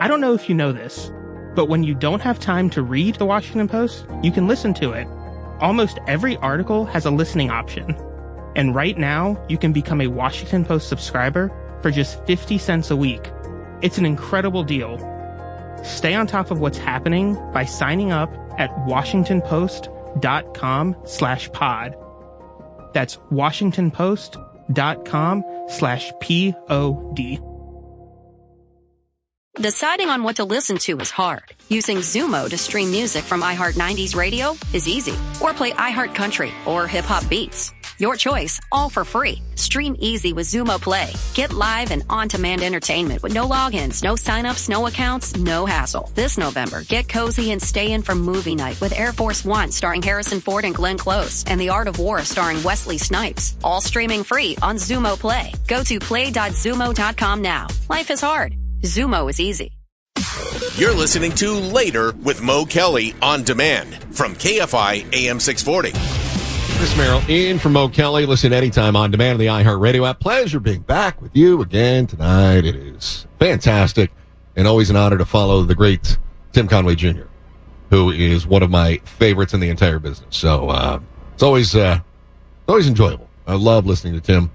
I don't know if you know this, but when you don't have time to read the Washington Post, you can listen to it. Almost every article has a listening option. And right now, you can become a Washington Post subscriber for just 50 cents a week. It's an incredible deal. Stay on top of what's happening by signing up at washingtonpost.com/pod. That's washingtonpost.com/POD. Deciding on what to listen to is hard. Using Zumo to stream music from iHeart 90s radio is easy. Or play iHeart Country or Hip Hop Beats. Your choice, all for free. Stream easy with Zumo Play. Get live and on-demand entertainment with no logins, no signups, no accounts, no hassle. This November, get cozy and stay in for movie night with Air Force One starring Harrison Ford and Glenn Close and The Art of War starring Wesley Snipes. All streaming free on Zumo Play. Go to play.zumo.com now. Life is hard. Zumo is easy. You're listening to Later with Mo Kelly on demand from KFI AM 640. This is Merrill in for Mo Kelly. Listen anytime on demand on the iHeartRadio app. Pleasure being back with you again tonight. It is fantastic and always an honor to follow the great Tim Conway Jr., who is one of my favorites in the entire business. So it's always enjoyable. I love listening to Tim.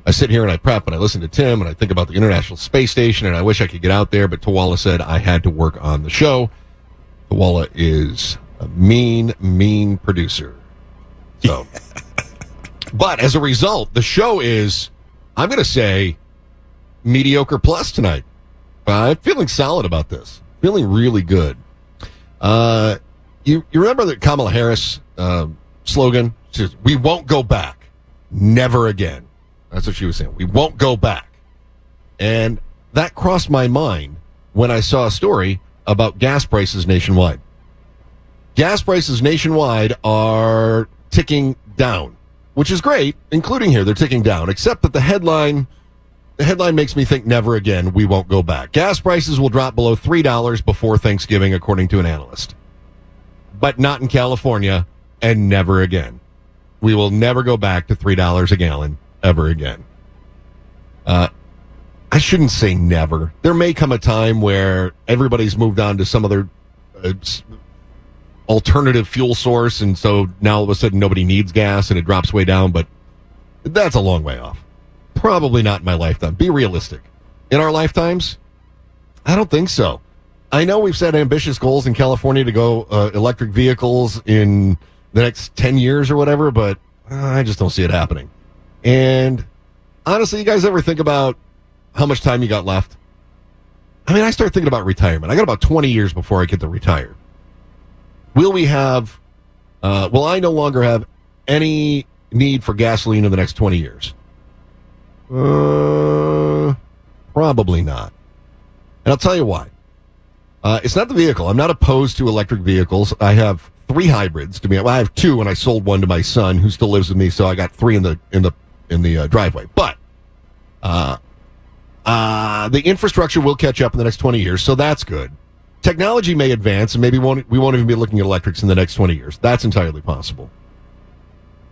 I sit here and I prep and I listen to Tim and I think about the International Space Station and I wish I could get out there, but Tawala said I had to work on the show. Tawala is a mean producer. So, but as a result, the show is, I'm going to say, mediocre plus tonight. I'm feeling solid about this. Feeling really good. You remember the Kamala Harris slogan? She says, "We won't go back. Never again." That's what she was saying. We won't go back. And that crossed my mind when I saw a story about gas prices nationwide. Gas prices nationwide are ticking down, which is great, including here. They're ticking down, except that the headline makes me think never again, we won't go back. Gas prices will drop below $3 before Thanksgiving, according to an analyst. But not in California, and never again. We will never go back to $3 a gallon. Ever again. I shouldn't say never. There may come a time where everybody's moved on to some other alternative fuel source, and so now all of a sudden nobody needs gas and it drops way down, but that's a long way off. Probably not in my lifetime. Be realistic. In our lifetimes, I don't think so. I know we've set ambitious goals in California to go electric vehicles in the next 10 years or whatever, but I just don't see it happening. And honestly, you guys ever think about how much time you got left? I mean, I start thinking about retirement. I got about 20 years before I get to retire. Will I no longer have any need for gasoline in the next 20 years? Probably not. And I'll tell you why. It's not the vehicle. I'm not opposed to electric vehicles. I have 3 hybrids. I have 2, and I sold one to my son, who still lives with me. So I got 3 in the driveway. But the infrastructure will catch up in the next 20 years, so that's good. Technology may advance, and maybe we won't even be looking at electrics in the next 20 years. That's entirely possible.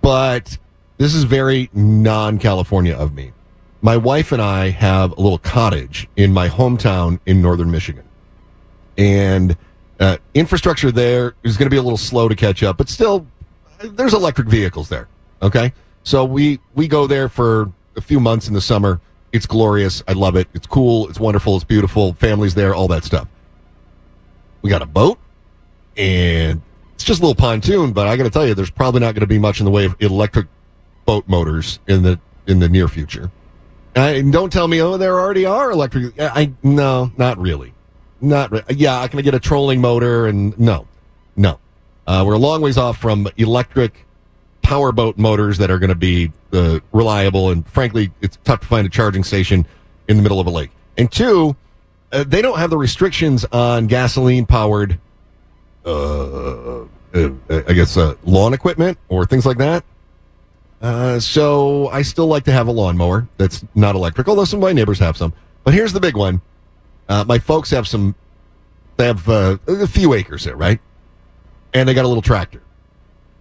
But this is very non-California of me. My wife and I have a little cottage in my hometown in northern Michigan. And infrastructure there is going to be a little slow to catch up, but still, there's electric vehicles there, okay? So we go there for a few months in the summer. It's glorious. I love it. It's cool. It's wonderful. It's beautiful. Family's there, all that stuff. We got a boat, and it's just a little pontoon, but I got to tell you, there's probably not going to be much in the way of electric boat motors in the near future. And don't tell me, there already are electric. No, not really. Yeah, can I get a trolling motor? And no. We're a long ways off from electric powerboat motors that are going to be reliable, and frankly, it's tough to find a charging station in the middle of a lake. And 2, they don't have the restrictions on gasoline-powered, lawn equipment or things like that. So I still like to have a lawnmower that's not electric, although some of my neighbors have some. But here's the big one. My folks have a few acres there, right? And they got a little tractor.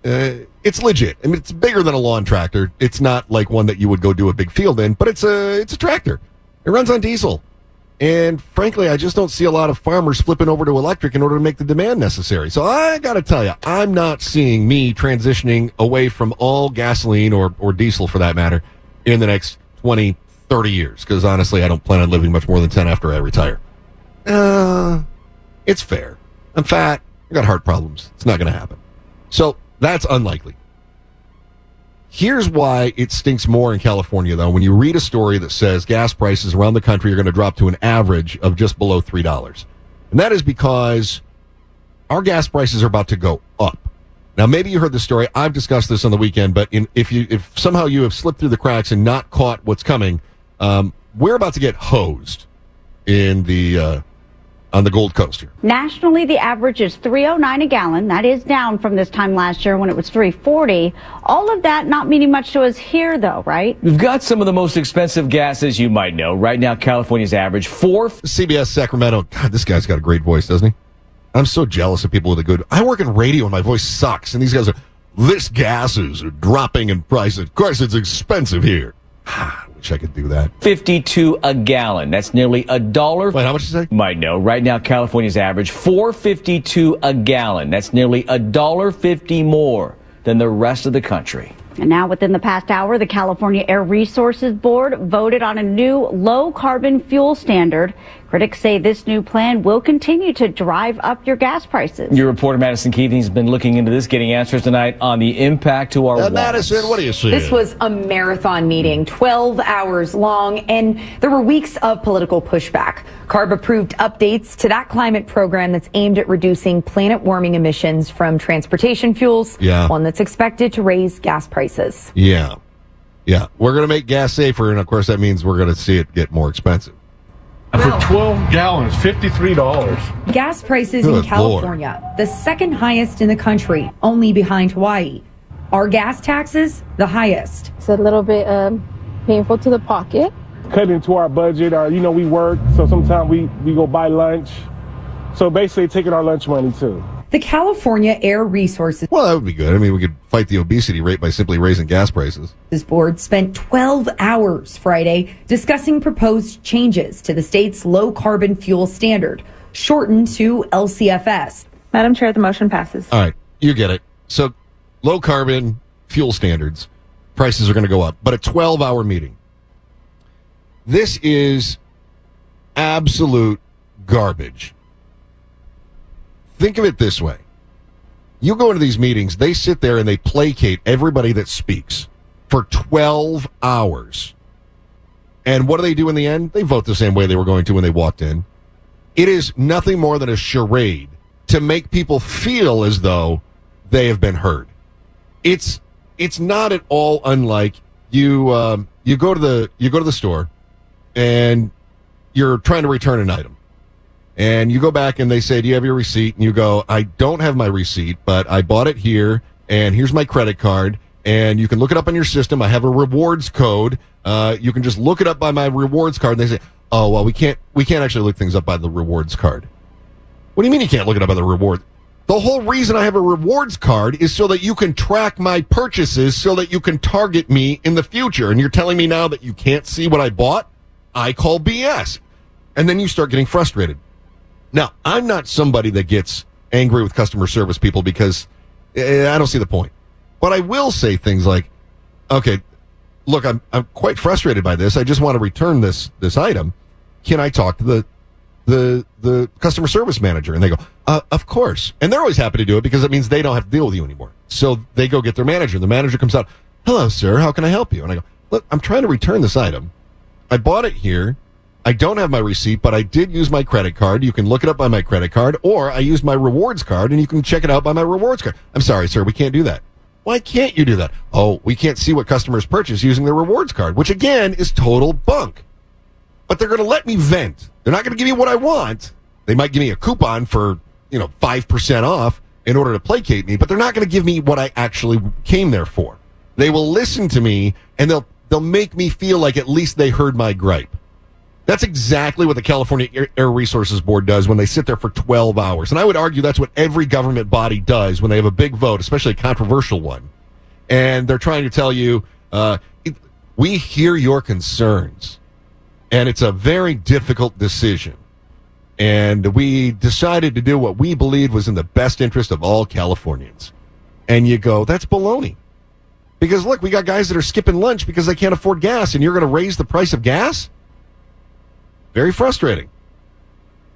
It's legit. I mean, it's bigger than a lawn tractor. It's not like one that you would go do a big field in, but it's a tractor. It runs on diesel. And frankly, I just don't see a lot of farmers flipping over to electric in order to make the demand necessary. So I got to tell you, I'm not seeing me transitioning away from all gasoline or diesel for that matter in the next 20, 30 years. Because honestly, I don't plan on living much more than 10 after I retire. It's fair. I'm fat. I got heart problems. It's not going to happen. So that's unlikely. Here's why it stinks more in California, though, when you read a story that says gas prices around the country are going to drop to an average of just below $3. And that is because our gas prices are about to go up. Now, maybe you heard the story. I've discussed this on the weekend, but if somehow you have slipped through the cracks and not caught what's coming, we're about to get hosed in on the Gold Coast here. Nationally, the average is $3.09 a gallon. That is down from this time last year when it was $3.40. All of that not meaning much to us here, though, right? We've got some of the most expensive gases you might know. Right now, California's average CBS Sacramento. God, this guy's got a great voice, doesn't he? I'm so jealous of people with a good... I work in radio and my voice sucks. And these guys are, this gas is dropping in price. Of course, it's expensive here. I wish I could do that. $5.52 a gallon. That's nearly $1. Wait, how much did you say? Might know. Right now, California's average $4.52 a gallon. That's nearly $1.50 more than the rest of the country. And now within the past hour, the California Air Resources Board voted on a new low-carbon fuel standard. Critics say this new plan will continue to drive up your gas prices. Your reporter, Madison Keating, has been looking into this, getting answers tonight on the impact to our wallets. Madison, what do you see? This was a marathon meeting, 12 hours long, and there were weeks of political pushback. CARB approved updates to that climate program that's aimed at reducing planet-warming emissions from transportation fuels, one that's expected to raise gas prices. Yeah. We're going to make gas safer, and of course that means we're going to see it get more expensive. For 12 gallons, $53. Gas prices in California, the second highest in the country, only behind Hawaii. Our gas taxes, the highest. It's a little bit painful to the pocket. Cut into our budget, we work, so sometimes we go buy lunch. So basically taking our lunch money too. The California Air Resources. Well, that would be good. I mean, we could fight the obesity rate by simply raising gas prices. This board spent 12 hours Friday discussing proposed changes to the state's low-carbon fuel standard, shortened to LCFS. Madam Chair, the motion passes. All right, you get it. So, low-carbon fuel standards, prices are going to go up, but a 12-hour meeting. This is absolute garbage. Think of it this way. You go into these meetings, they sit there and they placate everybody that speaks for 12 hours. And what do they do in the end? They vote the same way they were going to when they walked in. It is nothing more than a charade to make people feel as though they have been heard. It's not at all unlike you go to the store and you're trying to return an item. And you go back and they say, do you have your receipt? And you go, I don't have my receipt, but I bought it here, and here's my credit card, and you can look it up on your system. I have a rewards code. You can just look it up by my rewards card. And they say, oh, well, we can't actually look things up by the rewards card. What do you mean you can't look it up by the reward? The whole reason I have a rewards card is so that you can track my purchases so that you can target me in the future. And you're telling me now that you can't see what I bought? I call BS. And then you start getting frustrated. Now, I'm not somebody that gets angry with customer service people because I don't see the point. But I will say things like, okay, look, I'm quite frustrated by this. I just want to return this item. Can I talk to the customer service manager? And they go, of course. And they're always happy to do it because it means they don't have to deal with you anymore. So they go get their manager. The manager comes out, hello, sir, how can I help you? And I go, look, I'm trying to return this item. I bought it here. I don't have my receipt, but I did use my credit card. You can look it up by my credit card, or I used my rewards card, and you can check it out by my rewards card. I'm sorry, sir, we can't do that. Why can't you do that? Oh, we can't see what customers purchase using their rewards card, which, again, is total bunk. But they're going to let me vent. They're not going to give me what I want. They might give me a coupon for, 5% off in order to placate me, but they're not going to give me what I actually came there for. They will listen to me, and they'll make me feel like at least they heard my gripe. That's exactly what the California Air Resources Board does when they sit there for 12 hours. And I would argue that's what every government body does when they have a big vote, especially a controversial one. And they're trying to tell you, we hear your concerns. And it's a very difficult decision. And we decided to do what we believed was in the best interest of all Californians. And you go, that's baloney. Because, look, we got guys that are skipping lunch because they can't afford gas, and you're going to raise the price of gas? Very frustrating.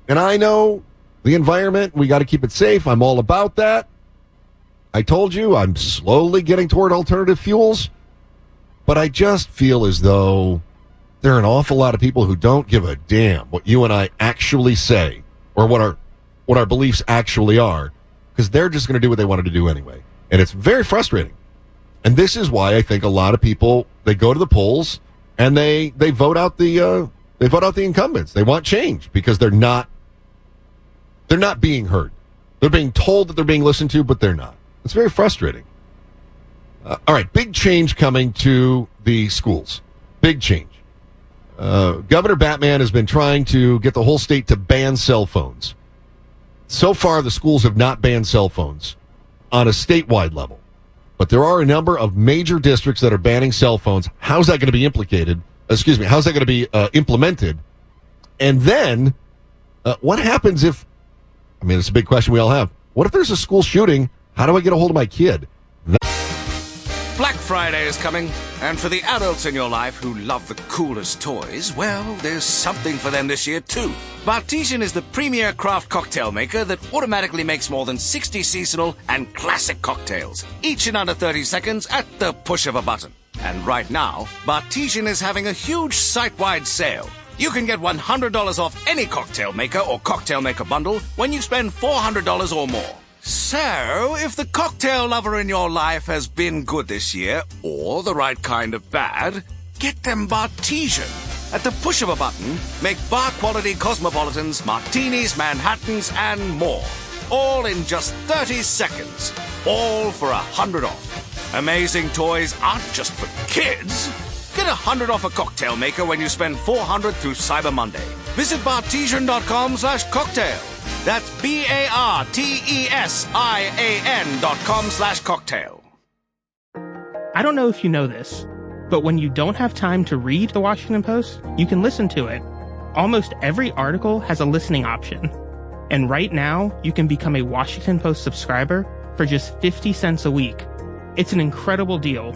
And I know the environment, we got to keep it safe. I'm all about that. I told you I'm slowly getting toward alternative fuels. But I just feel as though there are an awful lot of people who don't give a damn what you and I actually say or what our beliefs actually are, because they're just going to do what they wanted to do anyway. And it's very frustrating. And this is why I think a lot of people, they go to the polls and they vote out the incumbents. They want change because they're not being heard. They're being told that they're being listened to, but they're not. It's very frustrating. All right, big change coming to the schools. Big change. Governor Batman has been trying to get the whole state to ban cell phones. So far, the schools have not banned cell phones on a statewide level. But there are a number of major districts that are banning cell phones. How's that going to be implemented? And then, what happens if, it's a big question we all have. What if there's a school shooting? How do I get a hold of my kid? Black Friday is coming, and for the adults in your life who love the coolest toys, well, there's something for them this year too. Bartesian is the premier craft cocktail maker that automatically makes more than 60 seasonal and classic cocktails, each in under 30 seconds at the push of a button. And right now, Bartesian is having a huge site-wide sale. You can get $100 off any cocktail maker or cocktail maker bundle when you spend $400 or more. So, if the cocktail lover in your life has been good this year, or the right kind of bad, get them Bartesian. At the push of a button, make bar-quality cosmopolitans, martinis, Manhattans, and more. All in just 30 seconds. All for $100 off. Amazing toys aren't just for kids. Get $100 off a cocktail maker when you spend $400 through Cyber Monday. Visit Bartesian.com/cocktail. That's BARTESIAN.com/cocktail. I don't know if you know this, but when you don't have time to read the Washington Post, you can listen to it. Almost every article has a listening option. And right now, you can become a Washington Post subscriber for just 50 cents a week. It's an incredible deal.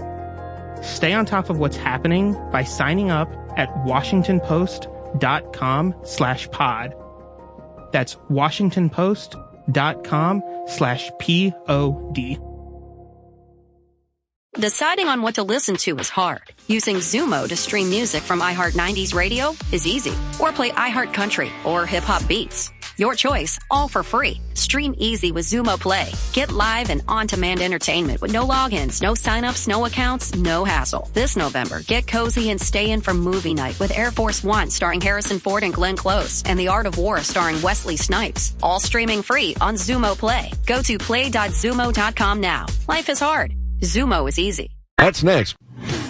Stay on top of what's happening by signing up at WashingtonPost.com/pod. That's WashingtonPost.com/POD. Deciding on what to listen to is hard. Using Zumo to stream music from iHeart 90s Radio is easy. Or play iHeart Country or Hip Hop Beats. Your choice, all for free. Stream easy with Zumo Play. Get live and on-demand entertainment with no logins, no signups, no accounts, no hassle. This November, get cozy and stay in for movie night with Air Force One starring Harrison Ford and Glenn Close and The Art of War starring Wesley Snipes. All streaming free on Zumo Play. Go to play.zumo.com now. Life is hard. Zumo is easy. That's next.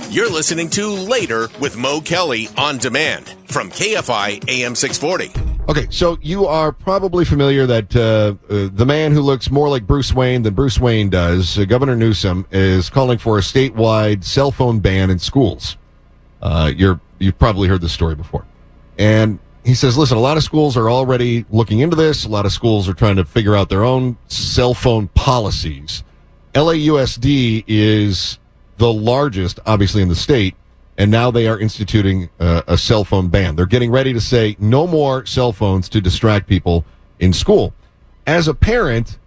You're listening to Later with Mo Kelly on demand from KFI AM 640. Okay, so you are probably familiar that the man who looks more like Bruce Wayne than Bruce Wayne does, Governor Newsom, is calling for a statewide cell phone ban in schools. You've probably heard this story before. And he says, listen, a lot of schools are already looking into this. A lot of schools are trying to figure out their own cell phone policies. LAUSD is the largest, obviously, in the state, and now they are instituting a cell phone ban. They're getting ready to say no more cell phones to distract people in school. As a parent,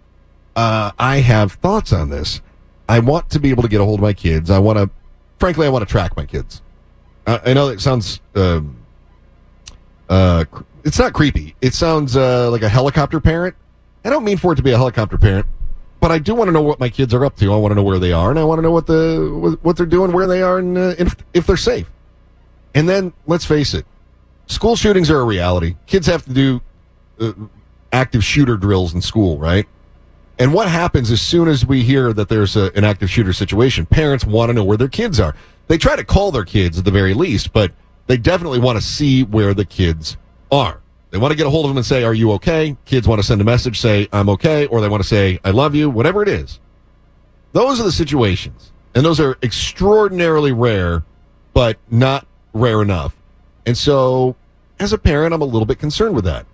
I have thoughts on this. I want to be able to get a hold of my kids. I want to track my kids. I know it sounds, it's not creepy. It sounds like a helicopter parent. I don't mean for it to be a helicopter parent. But I do want to know what my kids are up to. I want to know where they are, and I want to know what they're doing, where they are, and if they're safe. And then, let's face it, school shootings are a reality. Kids have to do active shooter drills in school, right? And what happens as soon as we hear that there's an active shooter situation? Parents want to know where their kids are. They try to call their kids at the very least, but they definitely want to see where the kids are. They want to get a hold of them and say, are you okay? Kids want to send a message, say, I'm okay, or they want to say, I love you, whatever it is. Those are the situations. And those are extraordinarily rare, but not rare enough. And so, as a parent, I'm a little bit concerned with that.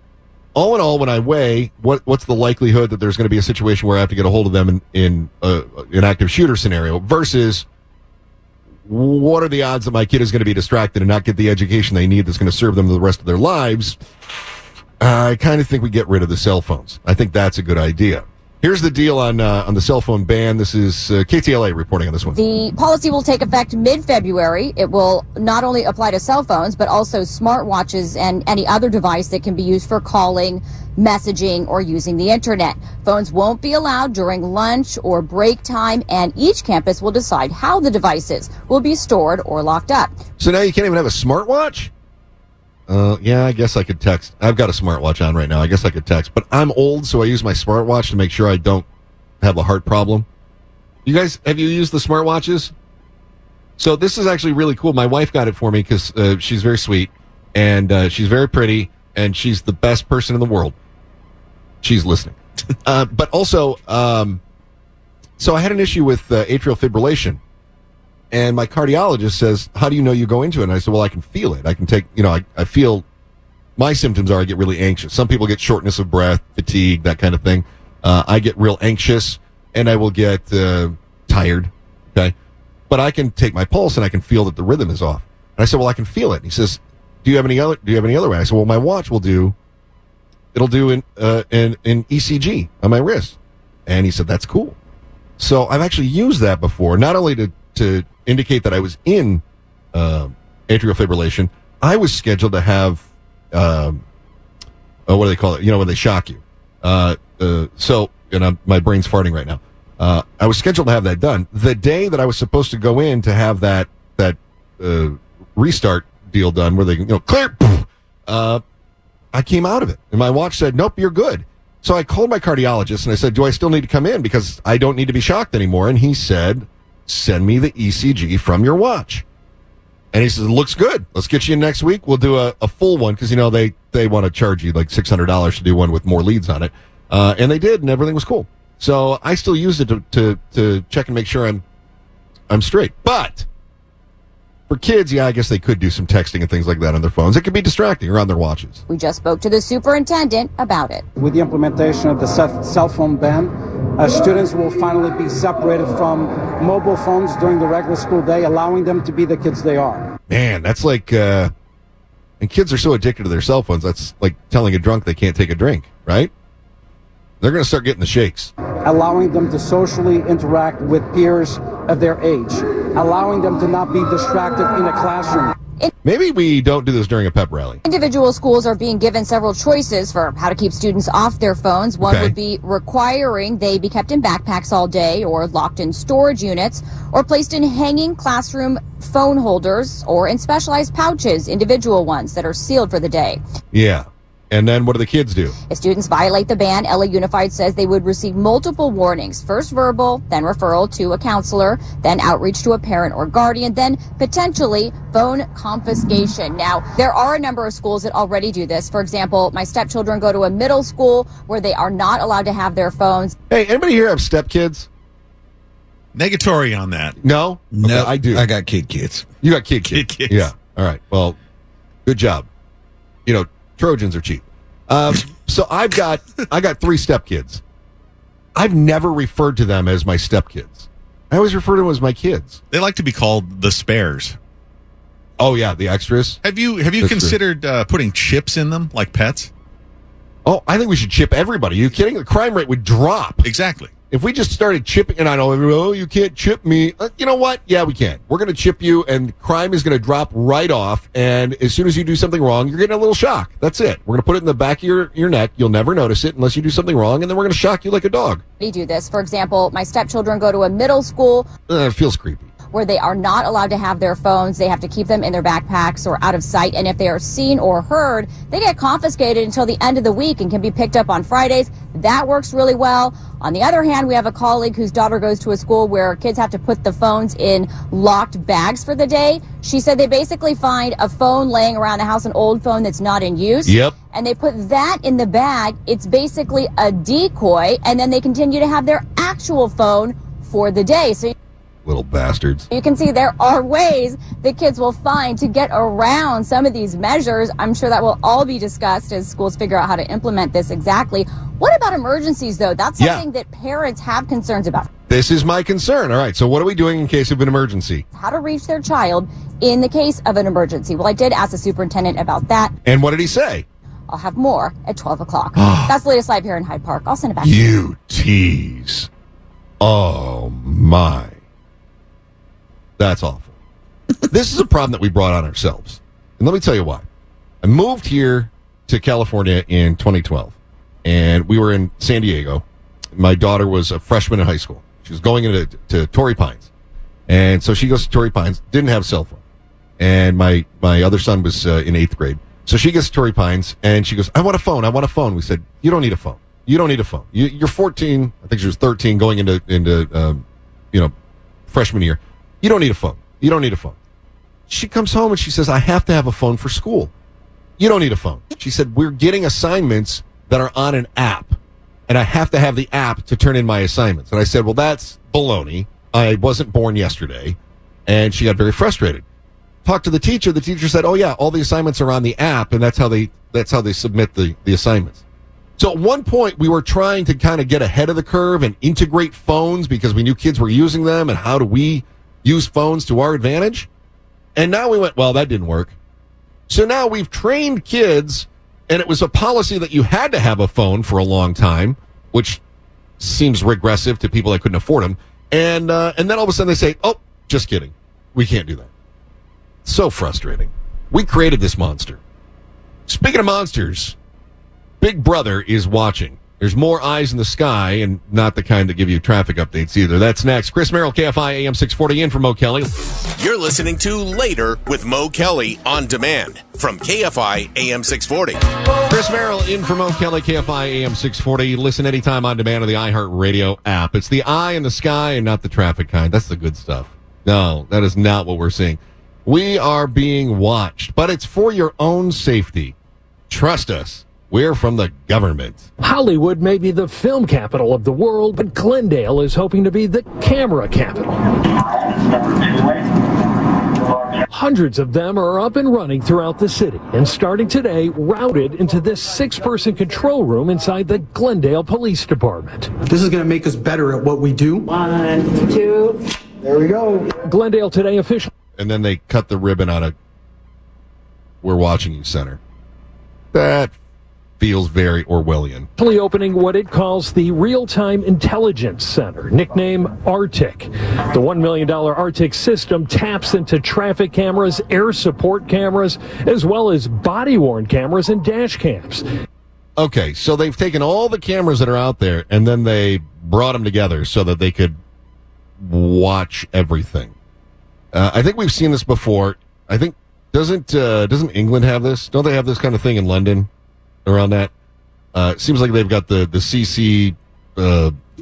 All in all, when I weigh what's the likelihood that there's going to be a situation where I have to get a hold of them in an active shooter scenario versus what are the odds that my kid is going to be distracted and not get the education they need that's going to serve them the rest of their lives, I kind of think we get rid of the cell phones. I think that's a good idea. Here's the deal on the cell phone ban. This is KTLA reporting on this one. The policy will take effect mid-February. It will not only apply to cell phones, but also smartwatches and any other device that can be used for calling, messaging, or using the internet. Phones won't be allowed during lunch or break time, and each campus will decide how the devices will be stored or locked up. So now you can't even have a smartwatch? Yeah, I guess I could text. I've got a smartwatch on right now. I guess I could text. But I'm old, so I use my smartwatch to make sure I don't have a heart problem. You guys, have you used the smartwatches? So this is actually really cool. My wife got it for me because she's very sweet, and she's very pretty, and she's the best person in the world. She's listening. But also, so I had an issue with atrial fibrillation. And my cardiologist says, how do you know you go into it? And I said, well, I can feel it. I can take, I feel, my symptoms are I get really anxious. Some people get shortness of breath, fatigue, that kind of thing. I get real anxious, and I will get tired, okay? But I can take my pulse, and I can feel that the rhythm is off. And I said, well, I can feel it. And he says, do you have any other way? I said, well, my watch it'll do an ECG on my wrist. And he said, that's cool. So I've actually used that before, not only to indicate that I was in atrial fibrillation. I was scheduled to have, what do they call it? When they shock you. My brain's farting right now. I was scheduled to have that done. The day that I was supposed to go in to have that restart deal done, where they clear, I came out of it, and my watch said, nope, you're good. So I called my cardiologist, and I said, do I still need to come in because I don't need to be shocked anymore? And he said, send me the ECG from your watch. And he says, it looks good. Let's get you in next week. We'll do a full one because, they want to charge you like $600 to do one with more leads on it. And they did, and everything was cool. So I still use it to check and make sure I'm straight. But for kids, I guess they could do some texting and things like that on their phones. It could be distracting or on their watches. We just spoke to the superintendent about it. With the implementation of the cell phone ban, students will finally be separated from mobile phones during the regular school day, allowing them to be the kids they are. Man, that's like, and kids are so addicted to their cell phones, that's like telling a drunk they can't take a drink, right? They're going to start getting the shakes. Allowing them to socially interact with peers of their age, allowing them to not be distracted in a classroom. Maybe we don't do this during a pep rally. Individual schools are being given several choices for how to keep students off their phones. One would be requiring they be kept in backpacks all day or locked in storage units or placed in hanging classroom phone holders or in specialized pouches, individual ones that are sealed for the day. Yeah. And then what do the kids do? If students violate the ban, LA Unified says they would receive multiple warnings. First verbal, then referral to a counselor, then outreach to a parent or guardian, then potentially phone confiscation. Now, there are a number of schools that already do this. For example, my stepchildren go to a middle school where they are not allowed to have their phones. Hey, anybody here have stepkids? Negatory on that. No? No, okay, I do. I got kids. You got kids. Yeah. All right. Well, good job. Trojans are cheap. So I got 3 stepkids. I've never referred to them as my stepkids. I always refer to them as my kids. They like to be called the spares. Oh yeah, the extras. Have you considered putting chips in them like pets? Oh, I think we should chip everybody. Are you kidding? The crime rate would drop. Exactly. If we just started chipping, and I know, oh, you can't chip me. You know what? Yeah, we can. We're going to chip you, and crime is going to drop right off. And as soon as you do something wrong, you're getting a little shock. That's it. We're going to put it in the back of your neck. You'll never notice it unless you do something wrong, and then we're going to shock you like a dog. They do this. For example, my stepchildren go to a middle school. It feels creepy. Where they are not allowed to have their phones. They have to keep them in their backpacks or out of sight. And if they are seen or heard, they get confiscated until the end of the week and can be picked up on Fridays. That works really well. On the other hand, we have a colleague whose daughter goes to a school where kids have to put the phones in locked bags for the day. She said they basically find a phone laying around the house, an old phone that's not in use. Yep. And they put that in the bag. It's basically a decoy. And then they continue to have their actual phone for the day. So Little bastards. You can see there are ways that kids will find to get around some of these measures. I'm sure that will all be discussed as schools figure out how to implement this exactly. What about emergencies, though? That's something that parents have concerns about. This is my concern. All right, so what are we doing in case of an emergency? How to reach their child in the case of an emergency. Well, I did ask the superintendent about that. And what did he say? I'll have more at 12 o'clock. That's the latest live here in Hyde Park. I'll send it back to you. You tease. Oh, my. That's awful. This is a problem that we brought on ourselves. And let me tell you why. I moved here to California in 2012, and we were in San Diego. My daughter was a freshman in high school. She was going to Torrey Pines. And so she goes to Torrey Pines, didn't have a cell phone. And my other son was in 8th grade. So she gets to Torrey Pines, and she goes, I want a phone. We said, you don't need a phone. You're 14. I think she was 13 going into freshman year. You don't need a phone. She comes home and she says, I have to have a phone for school. You don't need a phone. She said, we're getting assignments that are on an app, and I have to have the app to turn in my assignments. And I said, well, that's baloney. I wasn't born yesterday. And she got very frustrated. Talked to the teacher. The teacher said, oh, yeah, all the assignments are on the app, and that's how they submit the assignments. So at one point, we were trying to kind of get ahead of the curve and integrate phones because we knew kids were using them, and how do we use phones to our advantage? And now we went, well, that didn't work. So now we've trained kids, and it was a policy that you had to have a phone for a long time, which seems regressive to people that couldn't afford them. And then all of a sudden they say, oh, just kidding. We can't do that. So frustrating. We created this monster. Speaking of monsters, Big Brother is watching. There's more eyes in the sky, and not the kind that give you traffic updates either. That's next. Chris Merrill, KFI AM 640 in for Mo Kelly. You're listening to Later with Mo Kelly on demand from KFI AM 640. Chris Merrill in for Mo Kelly, KFI AM 640. Listen anytime on demand on the iHeartRadio app. It's the eye in the sky and not the traffic kind. That's the good stuff. No, that is not what we're seeing. We are being watched, but it's for your own safety. Trust us. We're from the government. Hollywood may be the film capital of the world, but Glendale is hoping to be the camera capital. Hundreds of them are up and running throughout the city, and starting today, routed into this 6-person control room inside the Glendale Police Department. This is going to make us better at what we do. 1, 2, there we go. Glendale Today official. And then they cut the ribbon out of We're Watching You Center. That feels very Orwellian. Opening what it calls the Real-Time Intelligence Center, nicknamed Arctic. The $1 million Arctic system taps into traffic cameras, air support cameras, as well as body-worn cameras and dash cams. Okay, so they've taken all the cameras that are out there, and then they brought them together so that they could watch everything. I think we've seen this before. I think, doesn't England have this? Don't they have this kind of thing in London? Around that, it seems like they've got the CC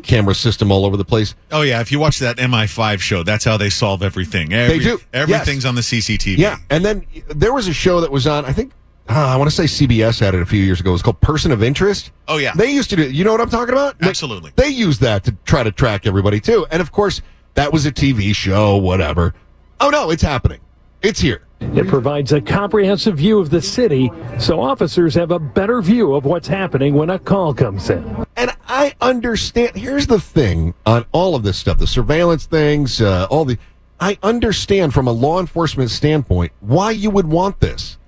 camera system all over the place. Oh yeah, if you watch that MI5 show, that's how they solve everything. They do. Everything's on the CCTV. Yeah, and then there was a show that was on. I think I want to say CBS had it a few years ago. It was called Person of Interest. Oh yeah, they used to do. You know what I'm talking about? Absolutely. They used that to try to track everybody too. And of course, that was a TV show. Whatever. Oh no, it's happening. It's here. It provides a comprehensive view of the city, so officers have a better view of what's happening when a call comes in. And I understand. Here's the thing on all of this stuff, the surveillance things, I understand from a law enforcement standpoint why you would want this.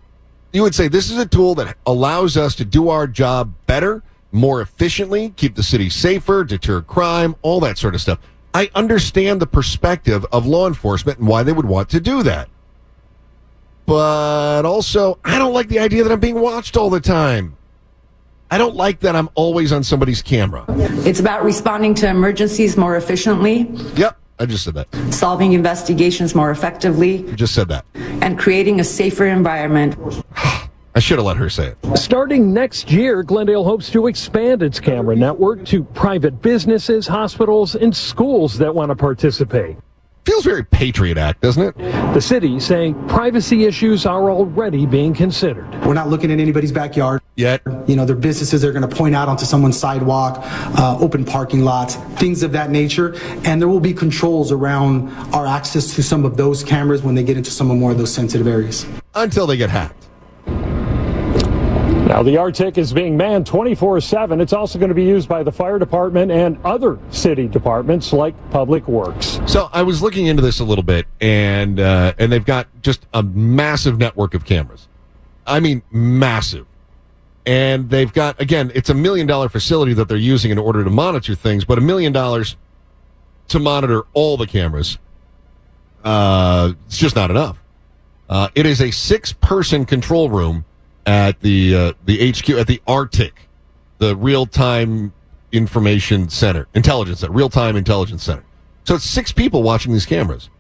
You would say this is a tool that allows us to do our job better, more efficiently, keep the city safer, deter crime, all that sort of stuff. I understand the perspective of law enforcement and why they would want to do that. But also, I don't like the idea that I'm being watched all the time. I don't like that I'm always on somebody's camera. It's about responding to emergencies more efficiently. Yep, I just said that. Solving investigations more effectively. I just said that. And creating a safer environment. I should have let her say it. Starting next year, Glendale hopes to expand its camera network to private businesses, hospitals, and schools that want to participate. Feels very Patriot Act, doesn't it? The city saying privacy issues are already being considered. We're not looking at anybody's backyard yet. You know, their businesses are going to point out onto someone's sidewalk, open parking lots, things of that nature. And there will be controls around our access to some of those cameras when they get into some more of those sensitive areas. Until they get hacked. Now, the Arctic is being manned 24/7. It's also going to be used by the fire department and other city departments like Public Works. So I was looking into this a little bit, and they've got just a massive network of cameras. I mean, massive. And they've got, again, it's $1 million facility that they're using in order to monitor things, but $1 million to monitor all the cameras, it's just not enough. It is a 6-person control room at the HQ, at the Arctic, the Real-Time Intelligence Center. So it's 6 people watching these cameras.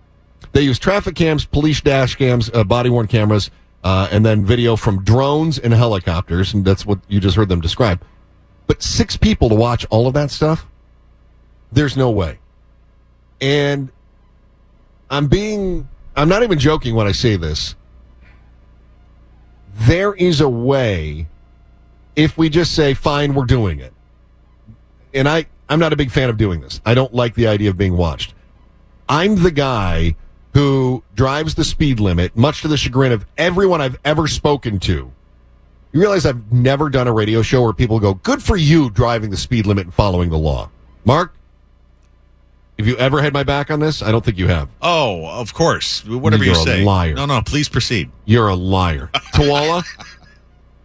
They use traffic cams, police dash cams, body-worn cameras, and then video from drones and helicopters, and that's what you just heard them describe. But 6 people to watch all of that stuff? There's no way. And I'm not even joking when I say this. There is a way, if we just say, fine, we're doing it. And I'm not a big fan of doing this. I don't like the idea of being watched. I'm the guy who drives the speed limit, much to the chagrin of everyone I've ever spoken to. You realize I've never done a radio show where people go, good for you driving the speed limit and following the law. Mark, have you ever had my back on this? I don't think you have. Oh, of course. Whatever you say. You're a liar. No, please proceed. You're a liar. Tawala,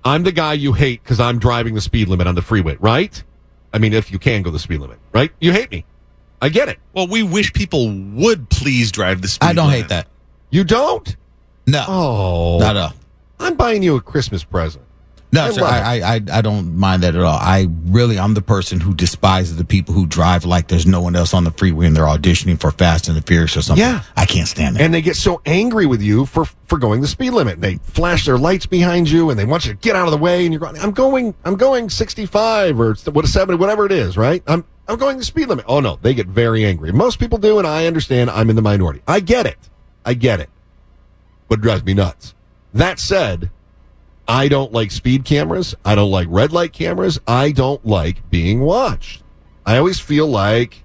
I'm the guy you hate because I'm driving the speed limit on the freeway, right? I mean, if you can go the speed limit, right? You hate me. I get it. Well, we wish people would please drive the speed limit. I don't hate that. You don't? No. Oh. Not at all. I'm buying you a Christmas present. No, sir, I don't mind that at all. I'm the person who despises the people who drive like there's no one else on the freeway and they're auditioning for Fast and the Furious or something. Yeah. I can't stand that. And they get so angry with you for going the speed limit. They flash their lights behind you and they want you to get out of the way and you're going, I'm going 65 or 70, whatever it is, right? I'm going the speed limit. Oh no, they get very angry. Most people do, and I understand I'm in the minority. I get it. But it drives me nuts. That said, I don't like speed cameras. I don't like red light cameras. I don't like being watched. I always feel like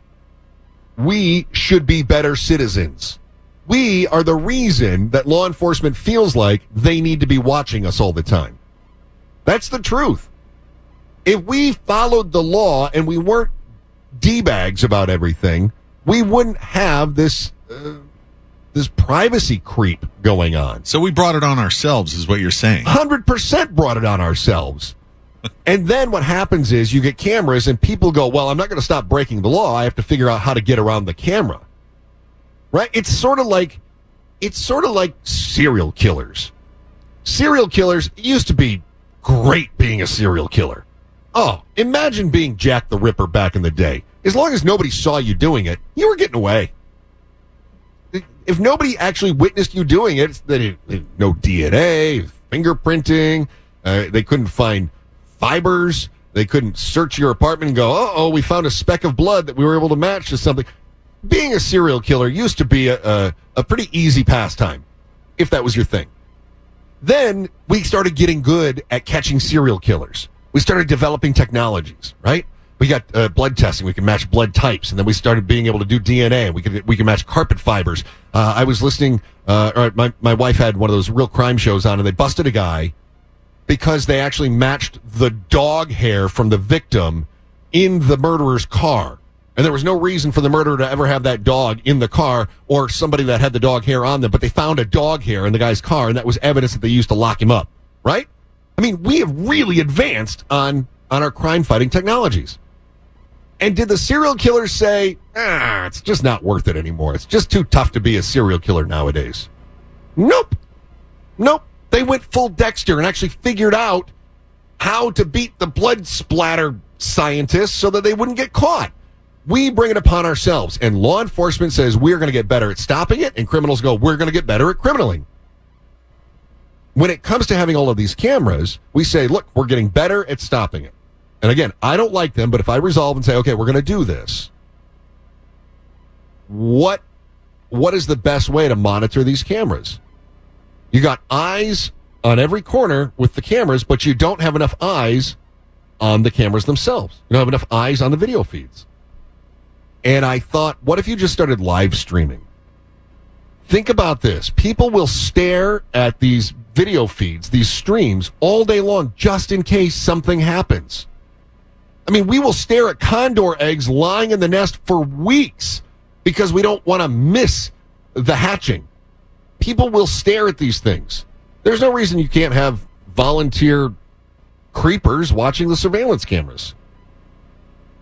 we should be better citizens. We are the reason that law enforcement feels like they need to be watching us all the time. That's the truth. If we followed the law and we weren't D-bags about everything, we wouldn't have this privacy creep going on. So we brought it on ourselves, is what you're saying. 100% brought it on ourselves. And then what happens is you get cameras and people go, well, I'm not going to stop breaking the law. I have to figure out how to get around the camera. Right? It's sort of like serial killers. Serial killers used to be great being a serial killer. Oh, imagine being Jack the Ripper back in the day. As long as nobody saw you doing it, you were getting away. If nobody actually witnessed you doing it, no DNA, fingerprinting, they couldn't find fibers, they couldn't search your apartment and go, we found a speck of blood that we were able to match to something. Being a serial killer used to be a pretty easy pastime, if that was your thing. Then we started getting good at catching serial killers. We started developing technologies, right? We got blood testing. We can match blood types, and then we started being able to do DNA. We can match carpet fibers. I was listening. My wife had one of those real crime shows on, and they busted a guy because they actually matched the dog hair from the victim in the murderer's car, and there was no reason for the murderer to ever have that dog in the car or somebody that had the dog hair on them. But they found a dog hair in the guy's car, and that was evidence that they used to lock him up. Right? I mean, we have really advanced on our crime-fighting technologies. And did the serial killers say, it's just not worth it anymore. It's just too tough to be a serial killer nowadays? Nope. They went full Dexter and actually figured out how to beat the blood splatter scientists so that they wouldn't get caught. We bring it upon ourselves, and law enforcement says we're going to get better at stopping it, and criminals go, we're going to get better at criminaling. When it comes to having all of these cameras, we say, look, we're getting better at stopping it. And again, I don't like them, but if I resolve and say, okay, we're going to do this, what what is the best way to monitor these cameras? You got eyes on every corner with the cameras, but you don't have enough eyes on the cameras themselves. You don't have enough eyes on the video feeds. And I thought, what if you just started live streaming? Think about this. People will stare at these video feeds, these streams, all day long just in case something happens. I mean, we will stare at condor eggs lying in the nest for weeks because we don't want to miss the hatching. People will stare at these things. There's no reason you can't have volunteer creepers watching the surveillance cameras.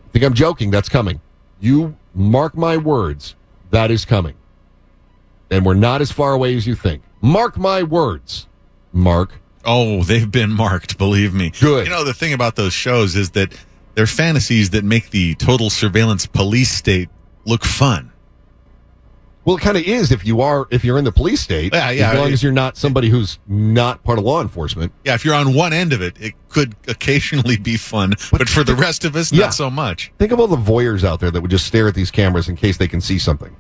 I think I'm joking. That's coming. You mark my words. That is coming. And we're not as far away as you think. Mark my words. Mark. Oh, they've been marked, believe me. Good. You know, the thing about those shows is that they're fantasies that make the total surveillance police state look fun. Well, it kind of is if you're in the police state. Yeah. As long as you're not somebody who's not part of law enforcement. Yeah, if you're on one end of it, it could occasionally be fun, but for the rest of us, not so much. Think of all the voyeurs out there that would just stare at these cameras in case they can see something.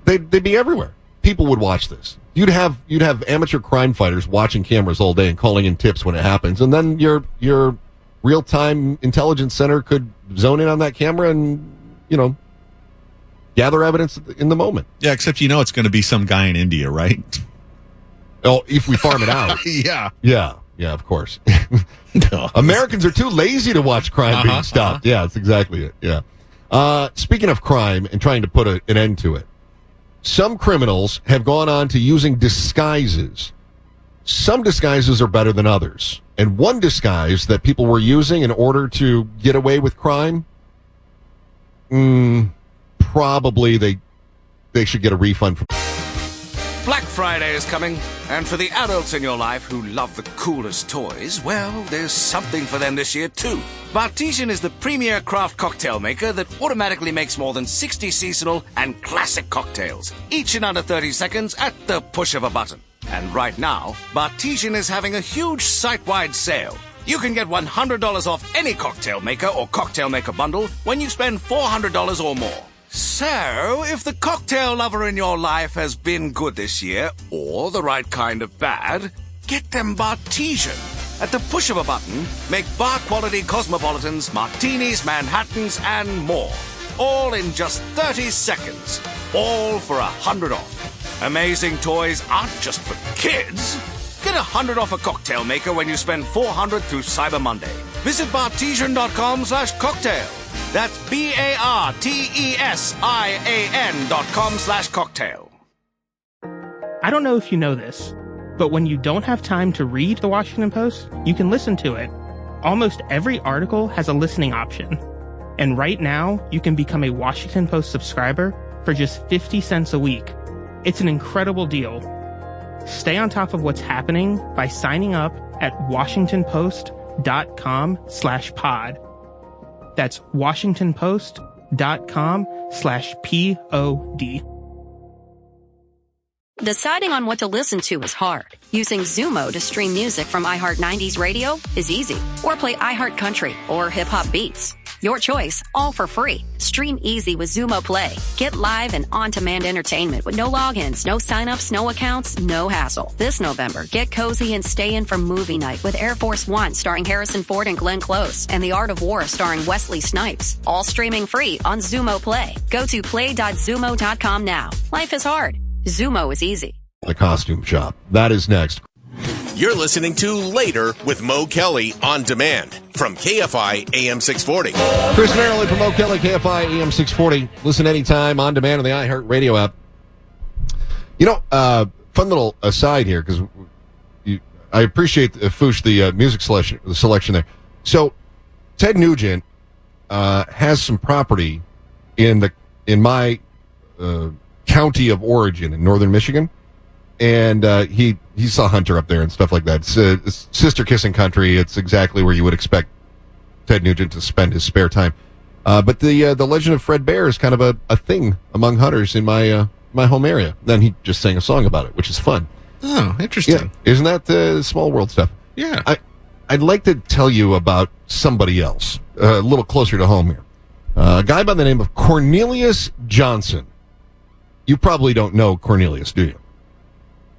They'd be everywhere. People would watch this. You'd have amateur crime fighters watching cameras all day and calling in tips when it happens, and then your real-time intelligence center could zone in on that camera and, gather evidence in the moment. Yeah, except it's going to be some guy in India, right? Oh, if we farm it out. Yeah. Yeah, of course. Americans are too lazy to watch crime being stopped. Yeah, that's exactly it. Yeah. Speaking of crime and trying to put an end to it, some criminals have gone on to using disguises. Some disguises are better than others. And one disguise that people were using in order to get away with crime, probably they should get a refund from. Black Friday is coming, and for the adults in your life who love the coolest toys, well, there's something for them this year too. Bartesian is the premier craft cocktail maker that automatically makes more than 60 seasonal and classic cocktails, each in under 30 seconds at the push of a button. And right now, Bartesian is having a huge site-wide sale. You can get $100 off any cocktail maker or cocktail maker bundle when you spend $400 or more. So, if the cocktail lover in your life has been good this year, or the right kind of bad, get them Bartesian. At the push of a button, make bar-quality cosmopolitans, martinis, Manhattans, and more. All in just 30 seconds. All for $100 off. Amazing toys aren't just for kids. Get $100 off a cocktail maker when you spend $400 through Cyber Monday. Visit bartesian.com/cocktail. That's BARTESIAN.com/cocktail. I don't know if you know this, but when you don't have time to read the Washington Post, you can listen to it. Almost every article has a listening option. And right now, you can become a Washington Post subscriber for just 50 cents a week. It's an incredible deal. Stay on top of what's happening by signing up at washingtonpost.com/pod. That's washingtonpost.com/POD. Deciding on what to listen to is hard. Using Zumo to stream music from iHeart 90s radio is easy. Or play iHeart Country or Hip Hop Beats. Your choice, all for free. Stream easy with Zumo Play. Get live and on-demand entertainment with no logins, no sign-ups, no accounts, no hassle. This November, get cozy and stay in for movie night with Air Force One starring Harrison Ford and Glenn Close and The Art of War starring Wesley Snipes. All streaming free on Zumo Play. Go to play.zumo.com now. Life is hard. Zumo is easy. The costume shop. That is next. You're listening to Later with Mo Kelly on demand from KFI AM 640. Chris Merrill from Mo Kelly, KFI AM 640. Listen anytime on demand on the iHeart Radio app. Fun little aside here, because I appreciate Foosh, the music selection there. So, Ted Nugent has some property in my county of origin in northern Michigan. And he saw Hunter up there and stuff like that. It's sister kissing country. It's exactly where you would expect Ted Nugent to spend his spare time. But the legend of Fred Bear is kind of a thing among hunters in my home area. Then he just sang a song about it, which is fun. Oh, interesting. Yeah. Isn't that small world stuff? Yeah. I'd like to tell you about somebody else, a little closer to home here. A guy by the name of Cornelius Johnson. you probably don't know Cornelius, do you?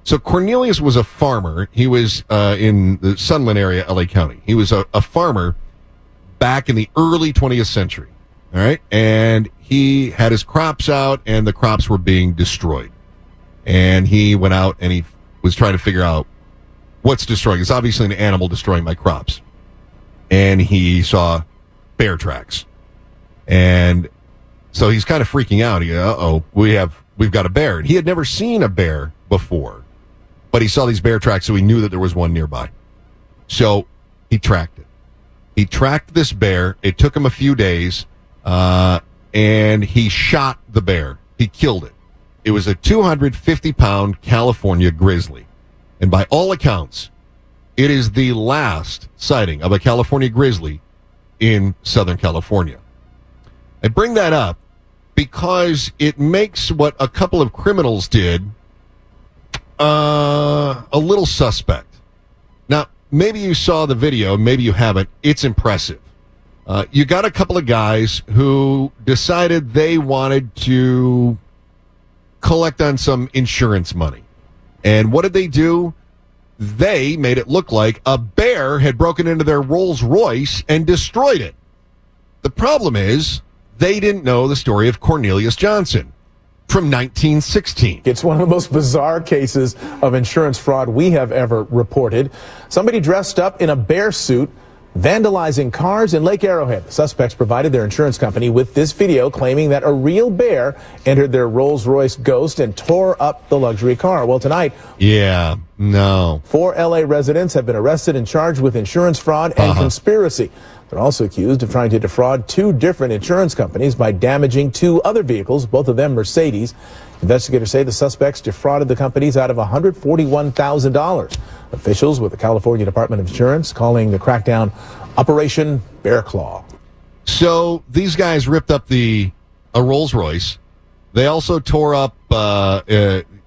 So Cornelius was a farmer. He was in the Sunland area, LA County. He was a farmer back in the early 20th century. All right. And he had his crops out, and the crops were being destroyed. And he went out and he was trying to figure out what's destroying. It's obviously an animal destroying my crops. And he saw bear tracks. And so he's kind of freaking out. He goes, we've got a bear. And he had never seen a bear before, but he saw these bear tracks, so he knew that there was one nearby. So he tracked it. He tracked this bear. It took him a few days, and he shot the bear. He killed it. It was a 250-pound California grizzly. And by all accounts, it is the last sighting of a California grizzly in Southern California. I bring that up because it makes what a couple of criminals did a little suspect. Now, maybe you saw the video, maybe you haven't. It's impressive. You got a couple of guys who decided they wanted to collect on some insurance money. And what did they do? They made it look like a bear had broken into their Rolls Royce and destroyed it. The problem is they didn't know the story of Cornelius Johnson from 1916. It's one of the most bizarre cases of insurance fraud we have ever reported. Somebody dressed up in a bear suit vandalizing cars in Lake Arrowhead. The suspects provided their insurance company with this video claiming that a real bear entered their Rolls-Royce Ghost and tore up the luxury car. Well, tonight, 4 L.A. residents have been arrested and charged with insurance fraud and conspiracy. They're also accused of trying to defraud 2 different insurance companies by damaging 2 other vehicles, both of them Mercedes. Investigators say the suspects defrauded the companies out of $141,000. Officials with the California Department of Insurance calling the crackdown Operation Bear Claw. So these guys ripped up a Rolls Royce. They also tore up,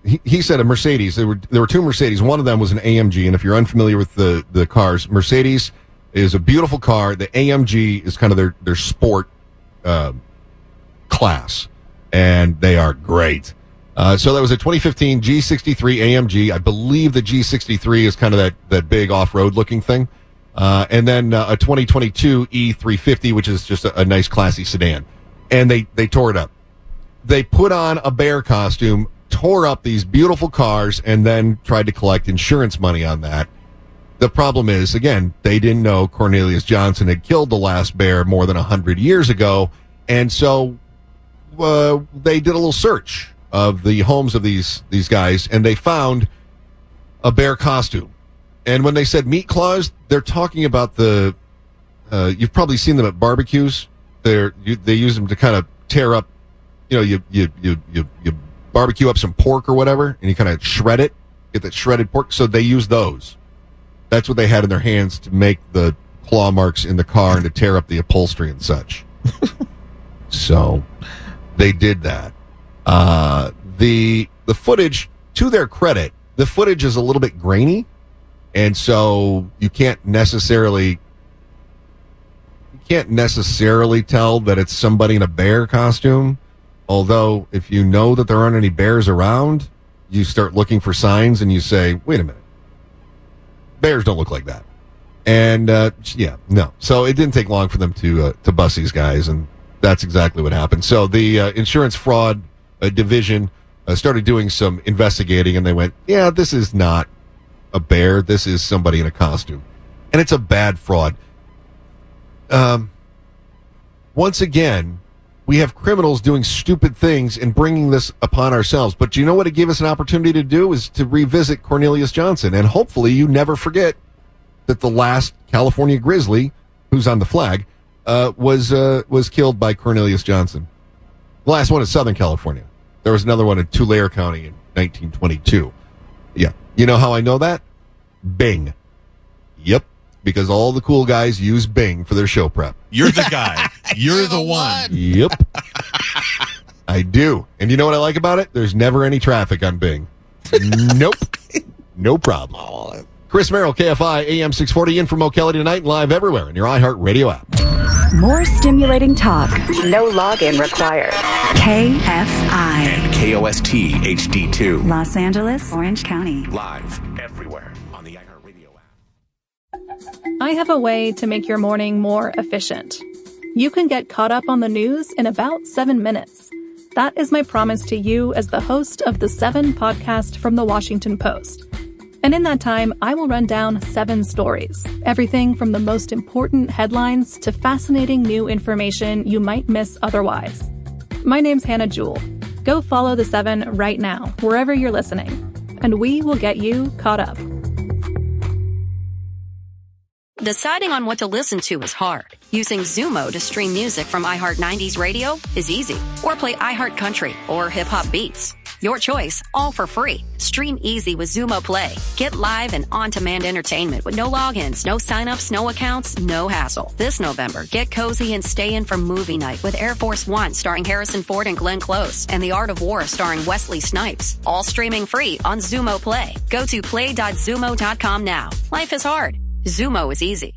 he said a Mercedes. There were 2 Mercedes. One of them was an AMG. And if you're unfamiliar with the cars, Mercedes is a beautiful car. The AMG is kind of their sport class, and they are great. So that was a 2015 G63 AMG. I believe the G63 is kind of that big off-road looking thing. And then a 2022 E350, which is just a nice classy sedan. And they tore it up. They put on a bear costume, tore up these beautiful cars, and then tried to collect insurance money on that. The problem is, again, they didn't know Cornelius Johnson had killed the last bear more than 100 years ago. And so they did a little search of the homes of these guys, and they found a bear costume. And when they said meat claws, they're talking about you've probably seen them at barbecues. They use them to kind of tear up, you barbecue up some pork or whatever, and you kind of shred it, get that shredded pork. So they use those. That's what they had in their hands to make the claw marks in the car and to tear up the upholstery and such. So they did that. The footage, to their credit, the footage is a little bit grainy, and so you can't necessarily tell that it's somebody in a bear costume. Although, if you know that there aren't any bears around, you start looking for signs and you say, wait a minute, bears don't look like that. And no. So it didn't take long for them to bust these guys, and that's exactly what happened. So the insurance fraud division started doing some investigating, and they went, yeah, this is not a bear. This is somebody in a costume. And it's a bad fraud. Once again, we have criminals doing stupid things and bringing this upon ourselves. But do you know what it gave us an opportunity to do is to revisit Cornelius Johnson. And hopefully you never forget that the last California grizzly, who's on the flag, was killed by Cornelius Johnson. The last one in Southern California. There was another one in Tulare County in 1922. Yeah. You know how I know that? Bing. Yep. Because all the cool guys use Bing for their show prep. You're the guy. You're the one. Yep. I do. And you know what I like about it? There's never any traffic on Bing. Nope. No problem. Chris Merrill, KFI, AM 640, in from Mo Kelly tonight, and live everywhere in your iHeartRadio app. More stimulating talk. No login required. KFI. And KOST HD2. Los Angeles, Orange County. Live everywhere on the iHeartRadio app. I have a way to make your morning more efficient. You can get caught up on the news in about 7 minutes. That is my promise to you as the host of the 7 podcast from the Washington Post. And in that time, I will run down 7 stories. Everything from the most important headlines to fascinating new information you might miss otherwise. My name's Hannah Jewell. Go follow the 7 right now, wherever you're listening. And we will get you caught up. Deciding on what to listen to is hard. Using Zumo to stream music from iHeart 90s radio is easy. Or play iHeart Country or Hip Hop Beats. Your choice, all for free. Stream easy with Zumo Play. Get live and on-demand entertainment with no logins, no signups, no accounts, no hassle. This November, get cozy and stay in for movie night with Air Force One starring Harrison Ford and Glenn Close and The Art of War starring Wesley Snipes. All streaming free on Zumo Play. Go to play.zumo.com now. Life is hard. Zumo is easy.